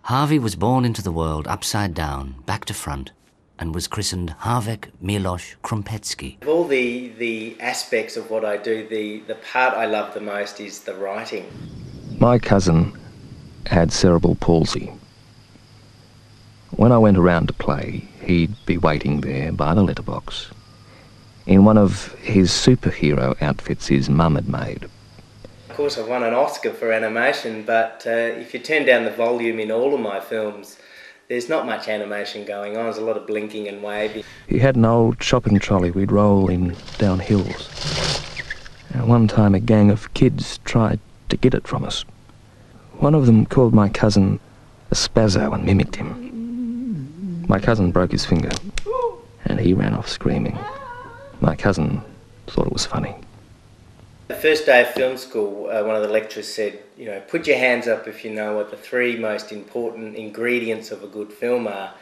Harvie was born into the world upside down, back to front, and was christened Harvie Krumpet. Of all the aspects of what I do, the part I love the most is the writing. My cousin had cerebral palsy. When I went around to play, he'd be waiting there by the letterbox in one of his superhero outfits his mum had made. Of course, I've won an Oscar for animation, but if you turn down the volume in all of my films, there's not much animation going on. There's a lot of blinking and waving. He had an old shopping trolley we'd roll in down hills. And one time a gang of kids tried to get it from us. One of them called my cousin a spazzo and mimicked him. My cousin broke his finger, and he ran off screaming. My cousin thought it was funny. The first day of film school, one of the lecturers said, you know, put your hands up if you know what the three most important ingredients of a good film are.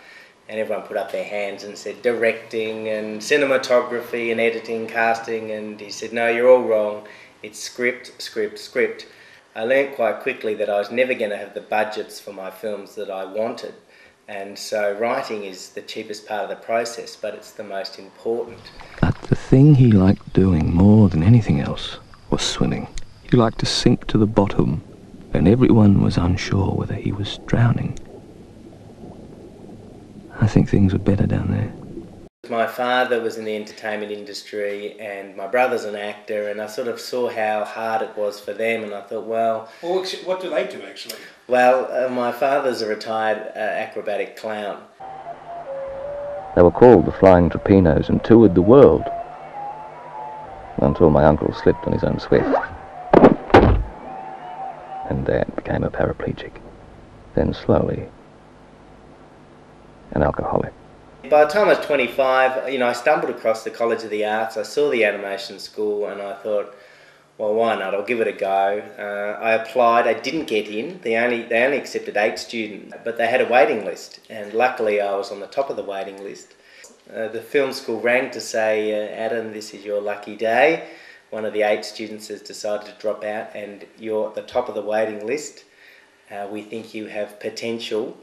And everyone put up their hands and said directing and cinematography and editing, casting, and he said, no, you're all wrong. It's script, script, script. I learnt quite quickly that I was never going to have the budgets for my films that I wanted. And so writing is the cheapest part of the process, but it's the most important. But the thing he liked doing more than anything else was swimming. He liked to sink to the bottom, and everyone was unsure whether he was drowning. I think things were better down there. My father was in the entertainment industry and my brother's an actor, and I sort of saw how hard it was for them, and I thought, well... Well, what do they do actually? Well, my father's a retired acrobatic clown. They were called the Flying Trapinos and toured the world, until my uncle slipped on his own sweat, and Dad became a paraplegic, then slowly an alcoholic. By the time I was 25, you know, I stumbled across the College of the Arts. I saw the animation school and I thought, well, why not? I'll give it a go. I applied. I didn't get in. They only accepted 8 students, but they had a waiting list, and luckily I was on the top of the waiting list. The film school rang to say, Adam, this is your lucky day. One of the 8 students has decided to drop out and you're at the top of the waiting list. We think you have potential.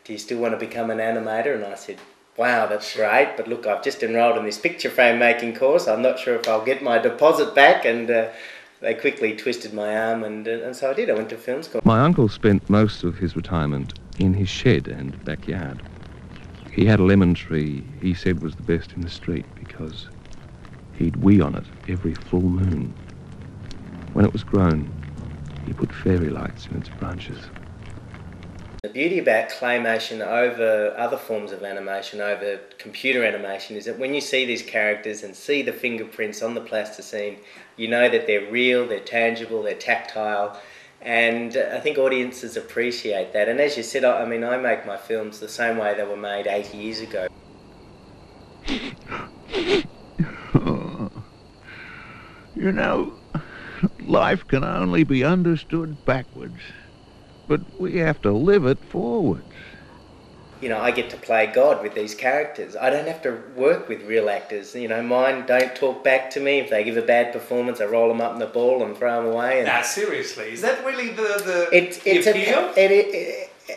Do you still want to become an animator? And I said, wow, that's great, but look, I've just enrolled in this picture frame making course. I'm not sure if I'll get my deposit back, and they quickly twisted my arm, and so I did. I went to film school. My uncle spent most of his retirement in his shed and backyard. He had a lemon tree he said was the best in the street because he'd wee on it every full moon. When it was grown, he put fairy lights in its branches. The beauty about claymation over other forms of animation, over computer animation, is that when you see these characters and see the fingerprints on the plasticine, you know that they're real, they're tangible, they're tactile, and I think audiences appreciate that. And as you said, I mean, I make my films the same way they were made 80 years ago. You know, life can only be understood backwards. But we have to live it forwards. You know, I get to play God with these characters. I don't have to work with real actors. You know, mine don't talk back to me. If they give a bad performance, I roll them up in the ball and throw them away. Nah, seriously, is that really the appeal?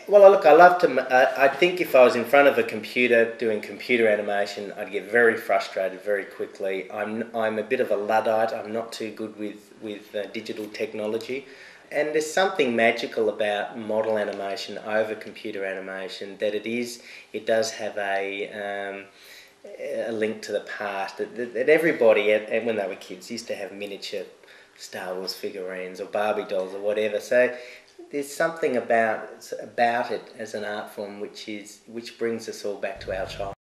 Well, look, I love to... I think if I was in front of a computer doing computer animation, I'd get very frustrated very quickly. I'm a bit of a Luddite. I'm not too good with digital technology. And there's something magical about model animation over computer animation, that it does have a link to the past. That everybody, when they were kids, used to have miniature Star Wars figurines or Barbie dolls or whatever. So there's something about it as an art form which brings us all back to our childhood.